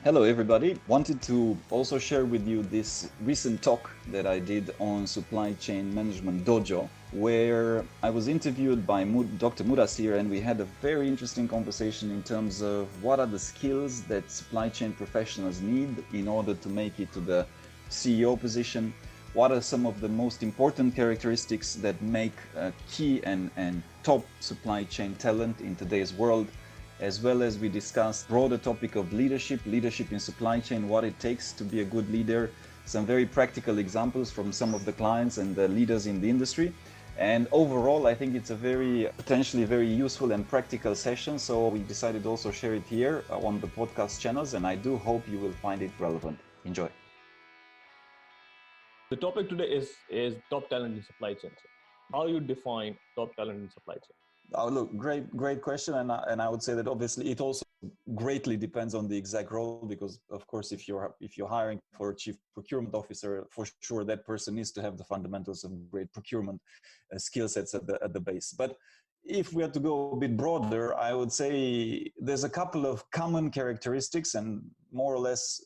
Hello everybody. Wanted to also share with you this recent talk that I did on Supply Chain Management Dojo, where I was interviewed by Dr. Muddassir, and we had a very interesting conversation in terms of what are the skills that supply chain professionals need in order to make it to the CEO position. What are some of the most important characteristics that make key and top supply chain talent in today's world? As well as we discussed broader topic of leadership in supply chain, what it takes to be a good leader, some very practical examples from some of the clients and the leaders in the industry. And overall, I think it's a potentially very useful and practical session. So we decided to also share it here on the podcast channels, and I do hope you will find it relevant. Enjoy. The topic today is top talent in supply chain. How you define top talent in supply chain? Oh, look, great question. And I would say that obviously it also greatly depends on the exact role, because of course, if you're hiring for a chief procurement officer, for sure, that person needs to have the fundamentals of great procurement skill sets at the base. But if we had to go a bit broader, I would say there's a couple of common characteristics, and more or less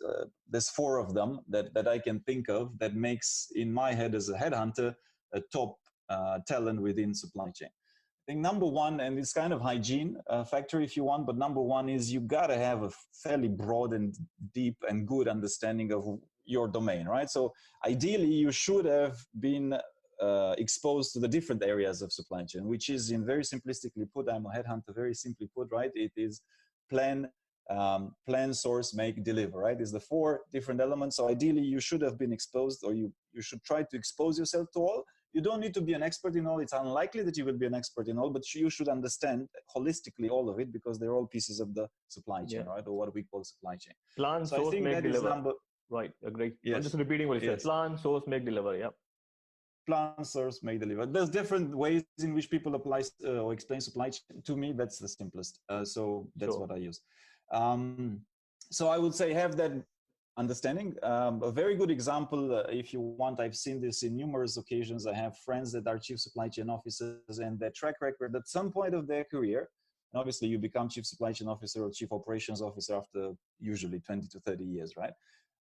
there's 4 of them that I can think of that makes, in my head as a headhunter, a top talent within supply chain. I think number 1, and it's kind of hygiene factor if you want, but number 1 is you got to have a fairly broad and deep and good understanding of your domain, right? So ideally, you should have been exposed to the different areas of supply chain, which is, in very simplistically put, I'm a headhunter, very simply put, right? It is plan, source, make, deliver, right? It's the 4 different elements. So ideally, you should have been exposed, or you should try to expose yourself to all. You don't need to be an expert in all. It's unlikely that you will be an expert in all, but you should understand holistically all of it, because they're all pieces of the supply chain, right? Or what we call supply chain. Plan, so source, I think make, that deliver. is number. Right, agree. Yes. I'm just repeating what you said. Plan, source, make, deliver. Yeah. Plan, source, make, deliver. There's different ways in which people apply or explain supply chain. To me, that's the simplest. So that's what I use. So I would say have that understanding. A very good example, if you want, I've seen this in numerous occasions. I have friends that are chief supply chain officers, and their track record at some point of their career, and obviously you become chief supply chain officer or chief operations officer after usually 20 to 30 years, right?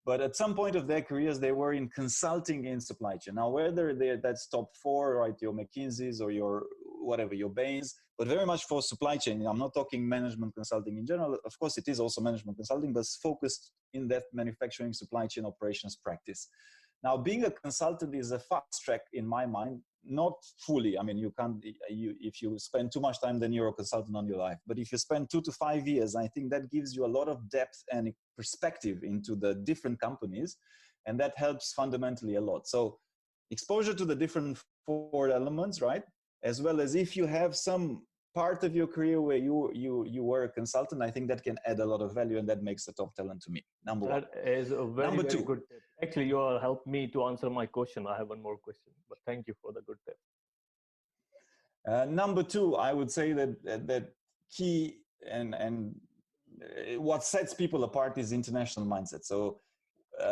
But at some point of their careers, they were in consulting in supply chain. Now, whether that's top 4, right, your McKinsey's or your whatever, your Bain's, but very much for supply chain. I'm not talking management consulting in general. Of course, it is also management consulting, but focused in that manufacturing, supply chain operations practice. Now, being a consultant is a fast track in my mind. Not fully. I mean, you can't. If you spend too much time, then you're a consultant on your life. But if you spend 2 to 5 years, I think that gives you a lot of depth and perspective into the different companies, and that helps fundamentally a lot. So, exposure to the different 4 elements, right? As well as if you have some part of your career where you were a consultant, I think that can add a lot of value, and that makes the top talent to me. Number 1. That is a very good tip. Actually, you all helped me to answer my question. I have one more question, but thank you for the good tip. Number 2, I would say that key and what sets people apart is international mindset. So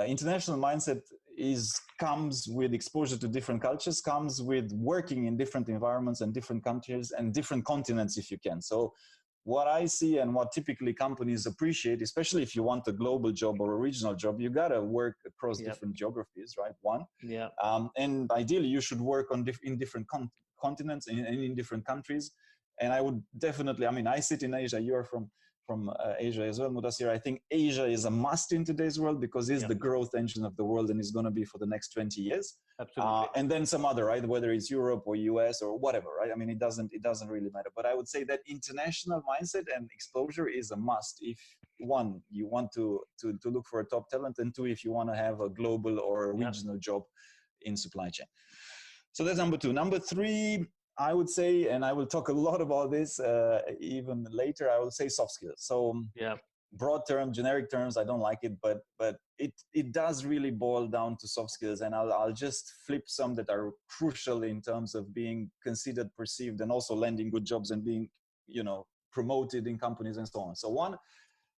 international mindset comes with exposure to different cultures, comes with working in different environments and different countries and different continents if you can. So what I see and what typically companies appreciate, especially if you want a global job or a regional job, you got to work across different geographies, right? 1. Yeah. And ideally you should work in different continents and in different countries. And I would definitely, I mean, I sit in Asia, you are from Asia as well, Muddassir. I think Asia is a must in today's world, because it's the growth engine of the world, and is going to be for the next 20 years. Absolutely. And then some other, right? Whether it's Europe or US or whatever, right? I mean, it doesn't really matter. But I would say that international mindset and exposure is a must if, 1, you want to look for a top talent, and 2, if you want to have a global or a regional job in supply chain. So that's number 2. Number 3, I would say, and I will talk a lot about this even later, I will say soft skills. So broad term, generic terms, I don't like it, but it does really boil down to soft skills. And I'll just flip some that are crucial in terms of being considered, perceived, and also landing good jobs and being, promoted in companies and so on. So 1,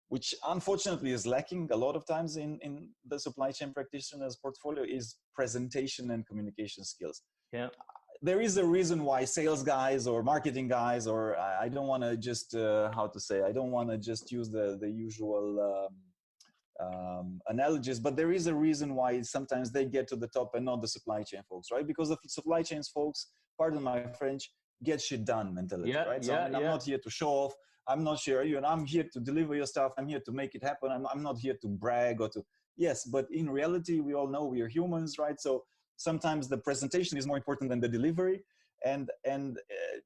which unfortunately is lacking a lot of times in the supply chain practitioner's portfolio, is presentation and communication skills. Yeah. There is a reason why sales guys or marketing guys, or I don't want to just, I don't want to just use the usual analogies, but there is a reason why sometimes they get to the top and not the supply chain folks, right? Because the supply chain folks, pardon my French, get shit done mentality, right? So I'm not here to show off. I'm not sure you, and I'm here to deliver your stuff. I'm here to make it happen. I'm not here to brag or to, yes, but in reality, we all know we are humans, right? So sometimes the presentation is more important than the delivery. And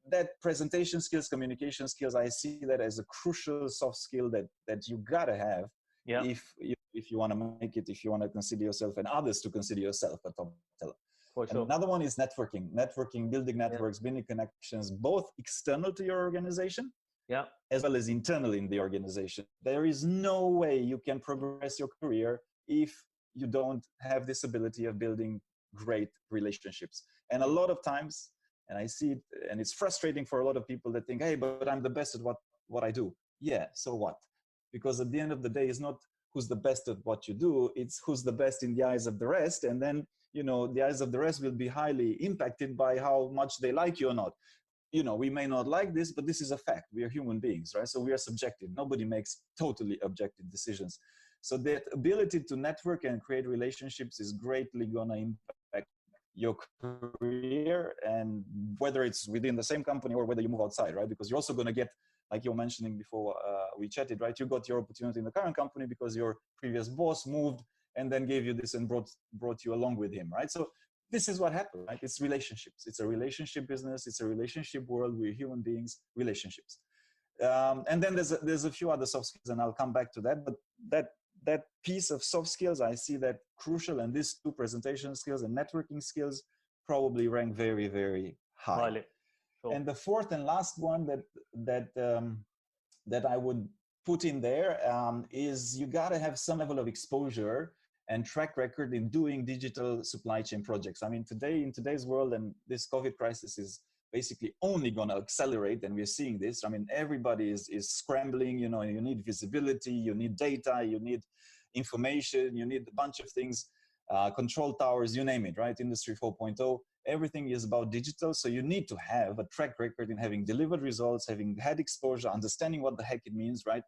that presentation skills, communication skills, I see that as a crucial soft skill that you gotta have if you want to make it, if you want to consider yourself and others to consider yourself a top teller. For sure. Another one is networking, building networks, building connections, both external to your organization, as well as internal in the organization. There is no way you can progress your career if you don't have this ability of building great relationships. And a lot of times, and I see it, and it's frustrating for a lot of people that think, hey, but I'm the best at what I do. Yeah, so what? Because at the end of the day, it's not who's the best at what you do, it's who's the best in the eyes of the rest. And then, the eyes of the rest will be highly impacted by how much they like you or not. We may not like this, but this is a fact. We are human beings, right? So we are subjective. Nobody makes totally objective decisions. So that ability to network and create relationships is greatly going to impact your career, and whether it's within the same company or whether you move outside, right? Because you're also going to get, like you were mentioning before we chatted, right? You got your opportunity in the current company because your previous boss moved and then gave you this and brought you along with him, right? So this is what happened, right? It's relationships. It's a relationship business. It's a relationship world. We're human beings, relationships. And then there's a few other soft skills, and I'll come back to that. But that piece of soft skills, I see that crucial, and these two presentation skills and networking skills probably rank very, very high. Sure. And the fourth and last one that I would put in there is you got to have some level of exposure and track record in doing digital supply chain projects. I mean, in today's world, and this COVID crisis is basically only going to accelerate, and we're seeing this. I mean, everybody is scrambling. You need visibility, you need data, you need information, you need a bunch of things, control towers, you name it, right? Industry 4.0, everything is about digital. So you need to have a track record in having delivered results, having had exposure, understanding what the heck it means, right?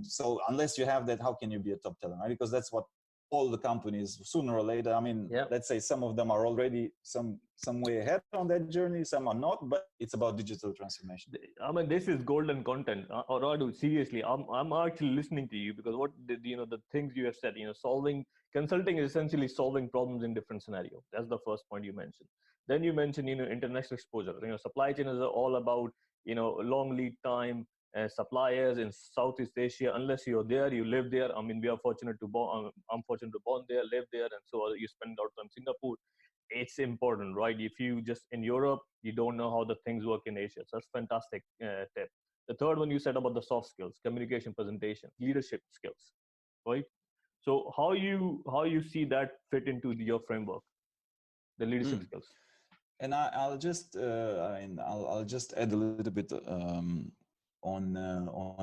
So unless you have that, how can you be a top talent, right? Because that's what all the companies, sooner or later, I mean, let's say some of them are already some way ahead on that journey, some are not, but it's about digital transformation. I mean, this is golden content. Radu, seriously, I'm actually listening to you, because the things you have said, consulting is essentially solving problems in different scenarios. That's the first point you mentioned. Then you mentioned, international exposure. Supply chain is all about, long lead time, suppliers in Southeast Asia. Unless you're there, you live there. I mean, we are fortunate to I'm fortunate to born there, live there, and so you spend a lot of time in Singapore. It's important, right? If you just in Europe, you don't know how the things work in Asia. So that's fantastic tip. The third one you said about the soft skills, communication, presentation, leadership skills, right? So how you see that fit into your framework, the leadership skills? And I'll just I'll just add a little bit on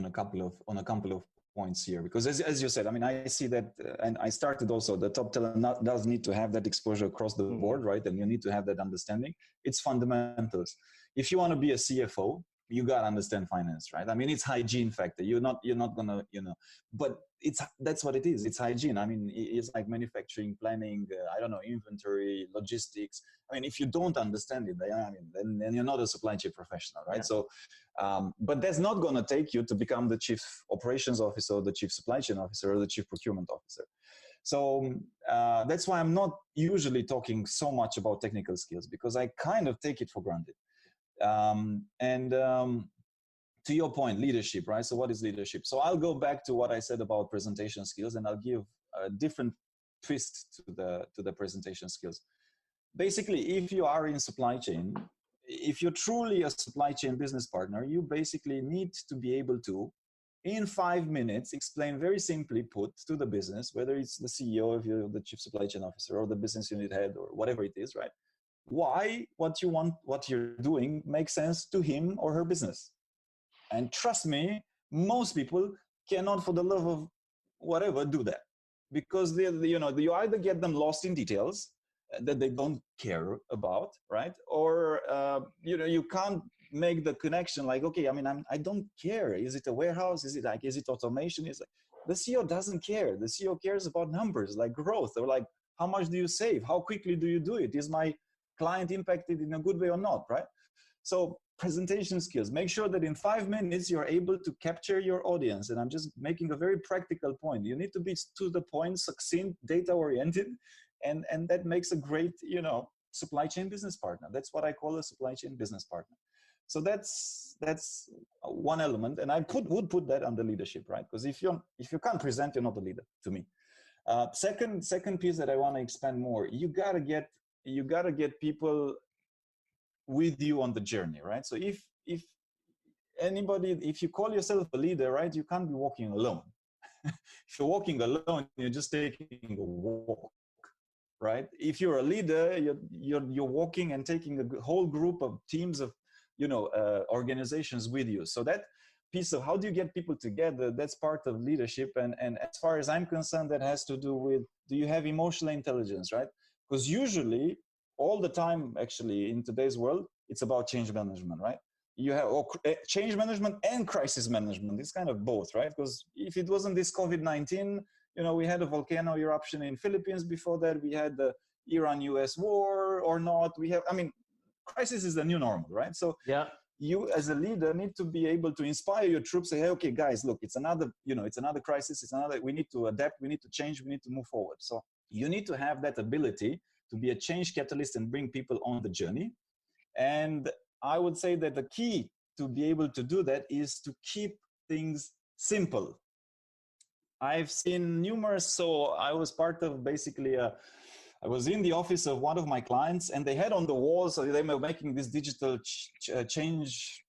a couple of points here, because as you said, I mean, I see that, and I started also, the top talent does need to have that exposure across the board, right? And you need to have that understanding. It's fundamentals. If you want to be a CFO, you got to understand finance, right? I mean, it's hygiene factor. You're not gonna, but that's what it is. It's hygiene. I mean, it's like manufacturing, planning, inventory, logistics. I mean, if you don't understand it, then you're not a supply chain professional, right? Yeah. So, but that's not going to take you to become the chief operations officer, or the chief supply chain officer, or the chief procurement officer. So that's why I'm not usually talking so much about technical skills, because I kind of take it for granted. To your point, leadership, right? So what is leadership? So I'll go back to what I said about presentation skills, and I'll give a different twist to the presentation skills. Basically, if you are in supply chain, if you're truly a supply chain business partner, you basically need to be able to, in 5 minutes, explain very simply put to the business, whether it's the CEO, if you're the chief supply chain officer, or the business unit head, or whatever it is, right? Why what you're doing makes sense to him or her business. And trust me, most people cannot, for the love of whatever, do that, because you either get them lost in details that they don't care about, right? Or you can't make the connection, like, okay, I mean, I don't care. Is it a warehouse? Is it automation? The CEO doesn't care. The CEO cares about numbers like growth, or like how much do you save? How quickly do you do it? Is my client impacted in a good way or not, right? So presentation skills, make sure that in 5 minutes you're able to capture your audience. And I'm just making a very practical point. You need to be to the point, succinct, data oriented, and that makes a great, supply chain business partner. That's what I call a supply chain business partner. So that's one element, and I would put that under leadership, right? Because if you can't present, you're not a leader to me. Second piece that I want to expand more, you gotta get people with you on the journey, right? So if you call yourself a leader, right, you can't be walking alone. If you're walking alone, you're just taking a walk, right? If you're a leader, you're walking and taking a whole group of teams of organizations with you. So that piece of how do you get people together, that's part of leadership. And as far as I'm concerned, that has to do with, do you have emotional intelligence, right? Because usually all the time, actually, in today's world, it's about change management, right? You have change management and crisis management. It's kind of both, right? Because if it wasn't this COVID-19, we had a volcano eruption in Philippines. Before that, we had the Iran-US war or not. Crisis is the new normal, right? So yeah, you as a leader need to be able to inspire your troops. Say, hey, okay, guys, look, it's another crisis. We need to adapt. We need to change. We need to move forward. So you need to have that ability to be a change catalyst and bring people on the journey. And I would say that the key to be able to do that is to keep things simple. I've seen numerous, so I was part of I was in the office of one of my clients, and they had on the wall, so they were making this digital change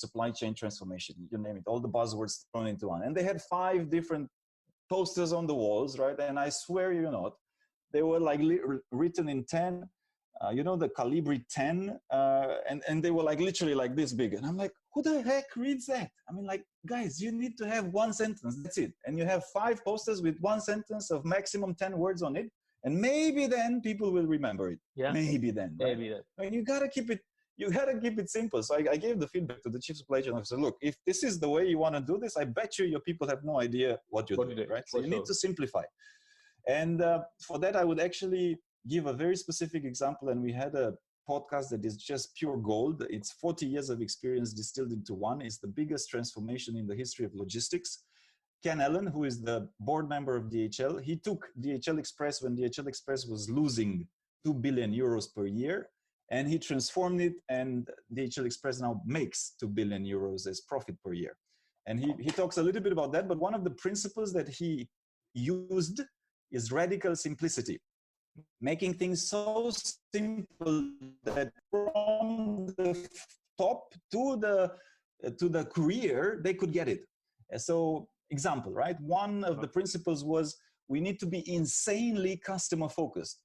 supply chain transformation, you name it, all the buzzwords thrown into one. And they had 5 different posters on the walls, right? And I swear you not, they were like written in 10, the Calibri 10, and they were like literally like this big. And I'm like, who the heck reads that? Guys, you need to have 1 sentence, that's it. And you have 5 posters with 1 sentence of maximum 10 words on it. And maybe then people will remember it. Yeah. Maybe then. Right? Maybe then. You gotta keep it simple. So I gave the feedback to the chief supply chain officer. Look, if this is the way you want to do this, I bet you your people have no idea what you're doing, right? So you need to simplify. And for that, I would actually give a very specific example. And we had a podcast that is just pure gold. It's 40 years of experience distilled into one. It's the biggest transformation in the history of logistics. Ken Allen, who is the board member of DHL, he took DHL Express when DHL Express was losing 2 billion euros per year, and he transformed it, and DHL Express now makes 2 billion euros as profit per year. And he talks a little bit about that, but one of the principles that he used is radical simplicity, making things so simple that from the top to the courier, they could get it. So example, right? One of the principles was we need to be insanely customer focused.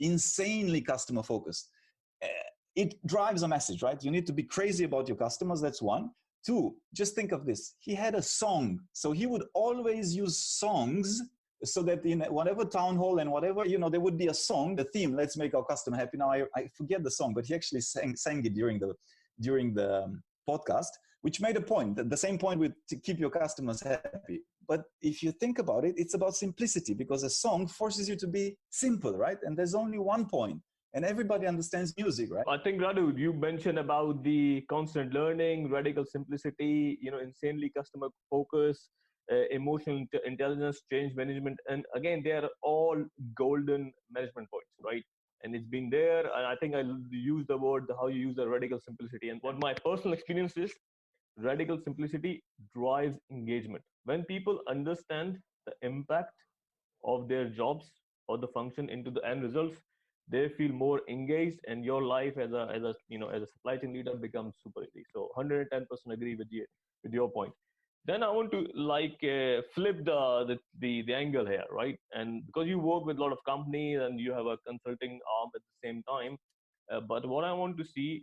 It drives a message, right? You need to be crazy about your customers. That's one. 2, just think of this. He had a song. So he would always use songs so that in whatever town hall and whatever, there would be a song, the theme, let's make our customer happy. Now, I forget the song, but he actually sang it during the podcast, which made a point, the same point with to keep your customers happy. But if you think about it, it's about simplicity, because a song forces you to be simple, right? And there's only one point, and everybody understands music, right? I think, Radu, you mentioned about the constant learning, radical simplicity, insanely customer focus, emotional intelligence, change management. And again, they are all golden management points, right? And it's been there. And I think I use the word, how you use the radical simplicity. And what my personal experience is, radical simplicity drives engagement. When people understand the impact of their jobs or the function into the end results, they feel more engaged, and your life as a supply chain leader becomes super easy. So 110% agree with your point. Then I want to flip the angle here, right? And because you work with a lot of companies and you have a consulting arm at the same time, but what I want to see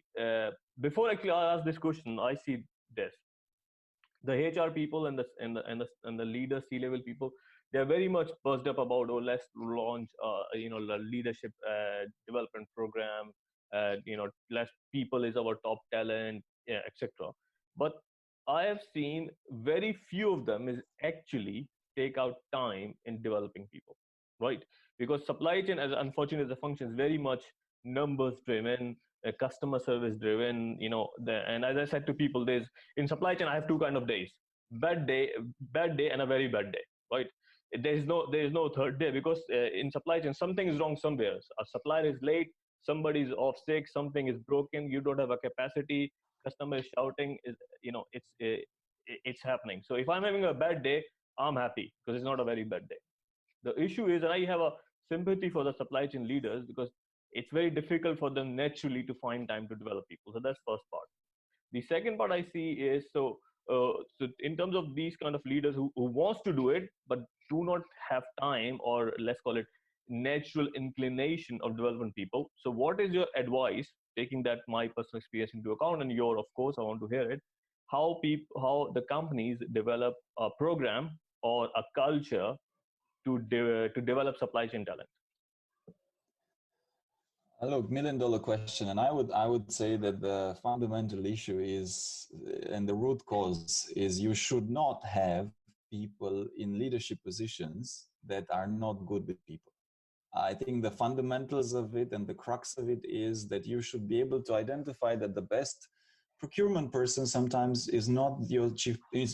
before actually I ask this question, I see this: the HR people and the leader C-level people, they are very much buzzed up about, let's launch the leadership development program, less people is our top talent, etc. But I have seen very few of them is actually take out time in developing people, right? Because supply chain, as unfortunate as a function, is very much numbers driven, customer service driven, and as I said to people, there's in supply chain I have two kind of days: bad day and a very bad day, right? There is no third day, because in supply chain something is wrong somewhere. A supplier is late, somebody is off sick, something is broken, you don't have a capacity, customer is shouting, it's happening. So if I'm having a bad day, I'm happy because it's not a very bad day. The issue is, and I have a sympathy for the supply chain leaders, because it's very difficult for them naturally to find time to develop people. So that's first part. The second part I see is, so in terms of these kind of leaders who wants to do it but do not have time, or let's call it natural inclination of development people. So what is your advice, taking that my personal experience into account, and your, of course, I want to hear it, how the companies develop a program or a culture to develop supply chain talent? Look, $1 million question, and I would say that the fundamental issue is, and the root cause is, you should not have people in leadership positions that are not good with people. I think the fundamentals of it and the crux of it is that you should be able to identify that the best procurement person sometimes is not your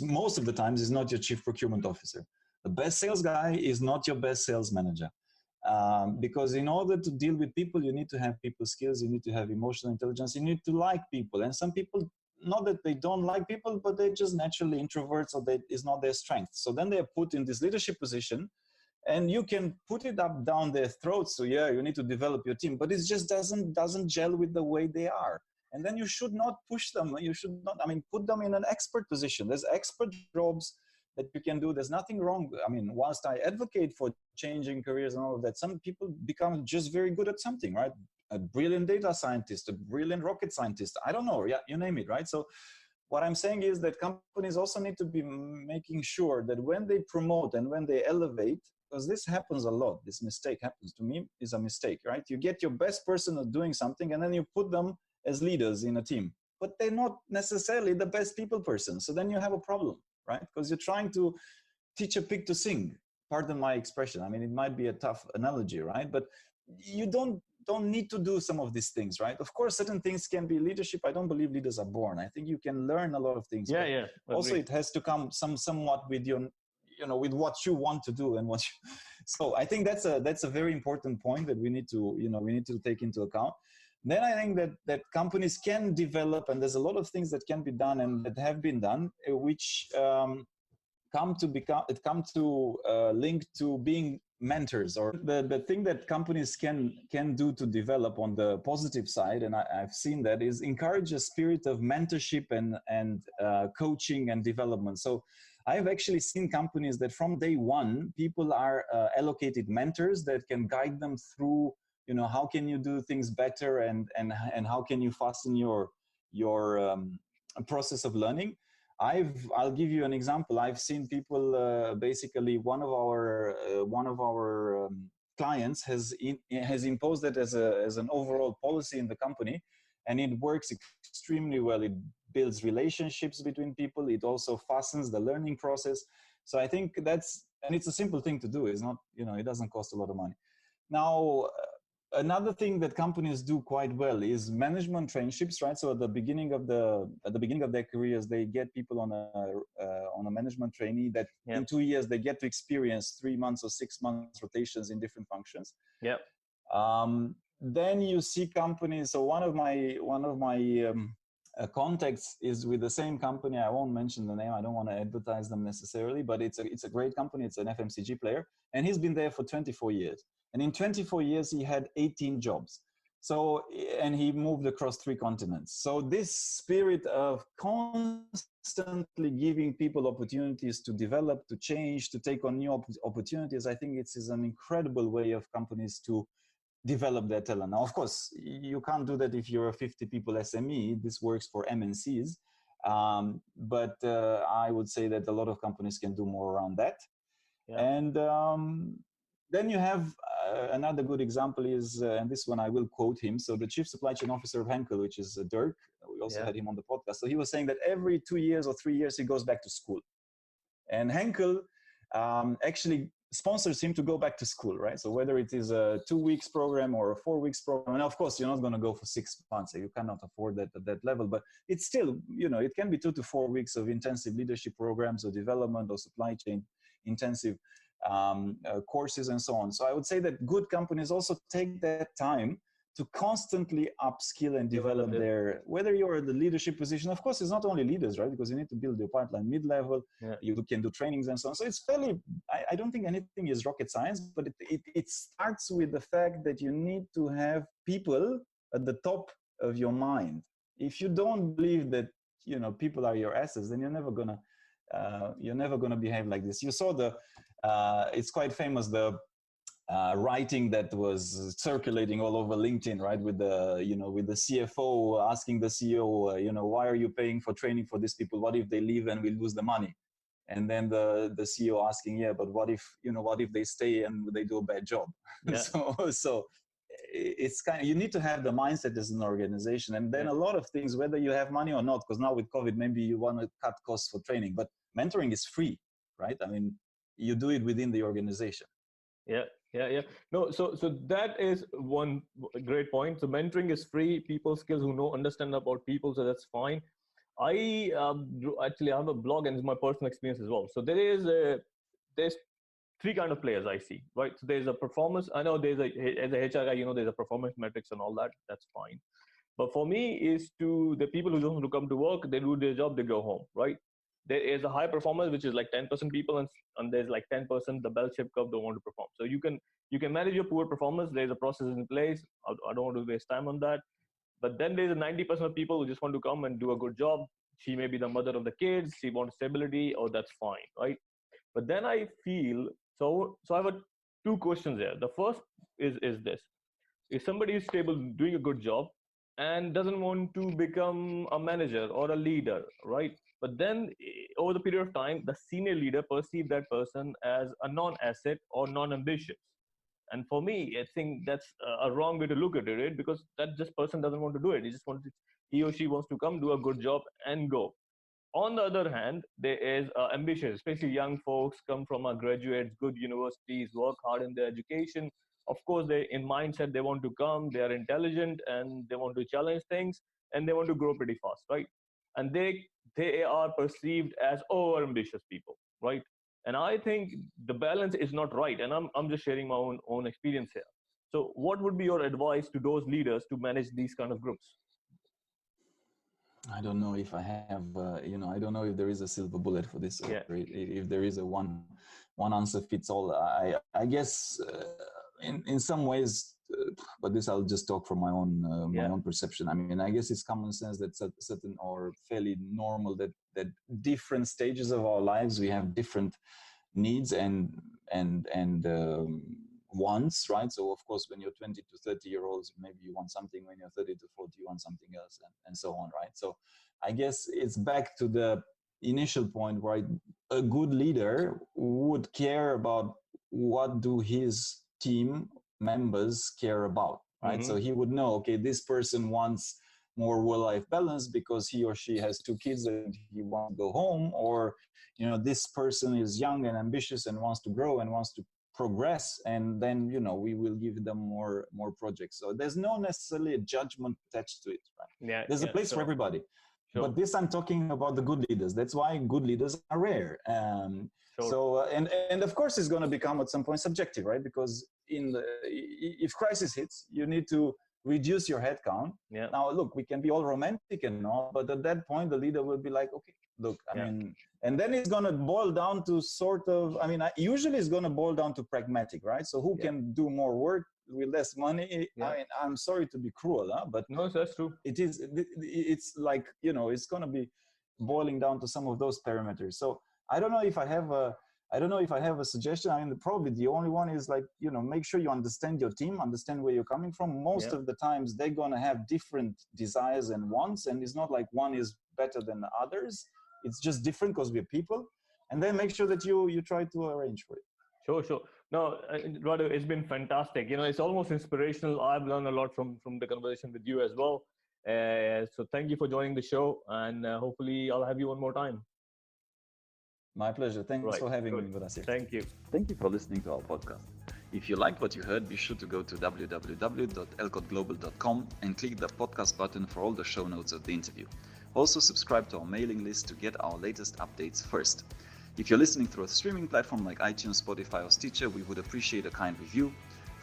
most of the times is not your chief procurement officer. The best sales guy is not your best sales manager. Because in order to deal with people, you need to have people skills, you need to have emotional intelligence, you need to like people. And some people, not that they don't like people, but they're just naturally introverts, or that is not their strength. So then they're put in this leadership position, and you can put it up down their throats. So yeah, you need to develop your team, but it just doesn't gel with the way they are. And then you should not push them. You should not, put them in an expert position. There's expert jobs that you can do. There's nothing wrong. Whilst I advocate for changing careers and all of that, some people become just very good at something, right? A brilliant data scientist, a brilliant rocket scientist, I don't know, yeah, you name it, right? So what I'm saying is that companies also need to be making sure that when they promote and when they elevate, because this happens a lot, this mistake happens to me, is a mistake, right? You get your best person at doing something, and then you put them as leaders in a team, but they're not necessarily the best people person. So then you have a problem, right? Because you're trying to teach a pig to sing. Pardon my expression. It might be a tough analogy, right? But you don't need to do some of these things, right? Of course, certain things can be leadership. I don't believe leaders are born. I think you can learn a lot of things. Yeah. Also, it has to come somewhat with your, with what you want to do and what you. So I think that's a very important point that we need to take into account. Then I think that companies can develop, and there's a lot of things that can be done and that have been done, which come to link to being mentors, or the thing that companies can do to develop on the positive side, and I've seen that, is encourage a spirit of mentorship and coaching and development. So I've actually seen companies that from day one, people are allocated mentors that can guide them through, how can you do things better, and how can you fasten your process of learning. I'll give you an example. I've seen people, basically one of our clients has imposed it as an overall policy in the company, and it works extremely well. It builds relationships between people. It also fastens the learning process. So I think and it's a simple thing to do. It's not, it doesn't cost a lot of money. Now, another thing that companies do quite well is management traineeships, right? So at the beginning of their careers, they get people on a management trainee that in 2 years they get to experience 3 months or 6 months rotations in different functions. Yeah. Then you see companies. So one of my contacts is with the same company. I won't mention the name. I don't want to advertise them necessarily, but it's a great company. It's an FMCG player, and he's been there for 24 years. And in 24 years, he had 18 jobs. So, and he moved across 3 continents. So this spirit of constantly giving people opportunities to develop, to change, to take on new opportunities, I think it is an incredible way of companies to develop their talent. Now, of course, you can't do that if you're a 50 people SME. This works for MNCs. But I would say that a lot of companies can do more around that. Yeah. And then you have another good example is, and this one I will quote him. So the Chief Supply Chain Officer of Henkel, which is Dirk, we also had him on the podcast. So he was saying that every 2 years or 3 years, he goes back to school. And Henkel, actually sponsors seem to go back to school, right? So whether it is a 2 weeks program or a 4 weeks program, and of course you're not going to go for 6 months, you cannot afford that at that level, but it's still, it can be 2 to 4 weeks of intensive leadership programs or development or supply chain intensive courses and so on. So I would say that good companies also take that time to constantly upskill and develop their, whether you're at the leadership position, of course, it's not only leaders, right? Because you need to build your pipeline mid-level, you can do trainings and so on. So it's fairly, I don't think anything is rocket science, but it starts with the fact that you need to have people at the top of your mind. If you don't believe that, people are your assets, then you're never gonna behave like this. You saw it's quite famous, the writing that was circulating all over LinkedIn, right? With the CFO asking the CEO, why are you paying for training for these people? What if they leave and we lose the money? And then the CEO asking, but what if they stay and they do a bad job? Yeah. So it's you need to have the mindset as an organization. And then a lot of things, whether you have money or not, because now with COVID, maybe you want to cut costs for training, but mentoring is free, right? I mean, you do it within the organization. Yeah. No, so that is one great point. So mentoring is free. People skills who understand about people, so that's fine. I actually have a blog, and it's my personal experience as well. So there's 3 kind of players I see, right? So there's a performance. I know as a HR guy, there's a performance metrics and all that. That's fine. But for me, is to the people who don't want to come to work, they do their job, they go home, right? There is a high performance, which is like 10% people, and there's like 10% the bell-shaped curve don't want to perform. So you can manage your poor performance. There's a process in place. I don't want to waste time on that. But then there's a 90% of people who just want to come and do a good job. She may be the mother of the kids. She wants stability. Oh, that's fine, right? But then I feel so I have 2 questions there. The first is this: if somebody is stable, doing a good job, and doesn't want to become a manager or a leader, right? But then over the period of time, the senior leader perceived that person as a non-asset or non-ambitious. And for me, I think that's a wrong way to look at it, because that just person doesn't want to do it. He or she wants to come do a good job and go. On the other hand, there is ambitious, especially young folks come from graduates, good universities, work hard in their education. Of course, they in mindset, they want to come, they are intelligent, and they want to challenge things, and they want to grow pretty fast, right? And they are perceived as over ambitious people, right? And I think the balance is not right. And I'm just sharing my own experience here. So what would be your advice to those leaders to manage these kind of groups? I don't know if I have, I don't know if there is a silver bullet for this, or if there is a one answer fits all. I guess in some ways, but this I'll just talk from my own perception. I mean, I guess it's common sense that certain or fairly normal that different stages of our lives we have different needs and wants, right? So of course, when you're 20 to 30-year-olds, maybe you want something. When you're 30 to 40, you want something else, and so on, right? So I guess it's back to the initial point, right? A good leader would care about what do his team members care about, right? Mm-hmm. So he would know, okay, this person wants more work-life balance because he or she has 2 kids and he wants to go home, or this person is young and ambitious and wants to grow and wants to progress, and then we will give them more projects. So there's no necessarily a judgment attached to it, right? There's a place for everybody. Sure. But this, I'm talking about the good leaders. That's why good leaders are rare. Sure. So and of course it's going to become at some point subjective, right? Because if crisis hits, you need to reduce your headcount. Yeah. Now, look, we can be all romantic and all, but at that point, the leader will be like, okay, look, I mean, and then it's going to boil down to usually it's going to boil down to pragmatic, right? So who can do more work with less money? Yeah. I mean, I'm sorry to be cruel, but no, that's true. It's like, it's going to be boiling down to some of those parameters. So I don't know if I have a suggestion. I mean, probably the only one is like, make sure you understand your team, understand where you're coming from. Most of the times they're going to have different desires and wants, and it's not like one is better than the others. It's just different because we're people. And then make sure that you try to arrange for it. Sure. No, Radu, it's been fantastic. It's almost inspirational. I've learned a lot from the conversation with you as well. So thank you for joining the show, and hopefully I'll have you one more time. My pleasure. Thanks for having me, Muddassir. Thank you. Thank you for listening to our podcast. If you liked what you heard, be sure to go to www.elcoteglobal.com and click the podcast button for all the show notes of the interview. Also, subscribe to our mailing list to get our latest updates first. If you're listening through a streaming platform like iTunes, Spotify, or Stitcher, we would appreciate a kind review.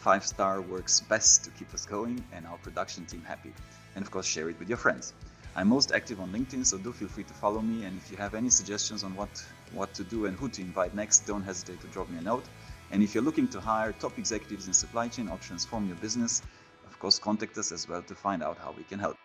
5-star works best to keep us going and our production team happy. And of course, share it with your friends. I'm most active on LinkedIn, so do feel free to follow me. And if you have any suggestions on what to do and who to invite next, don't hesitate to drop me a note. And if you're looking to hire top executives in supply chain or transform your business, of course, contact us as well to find out how we can help.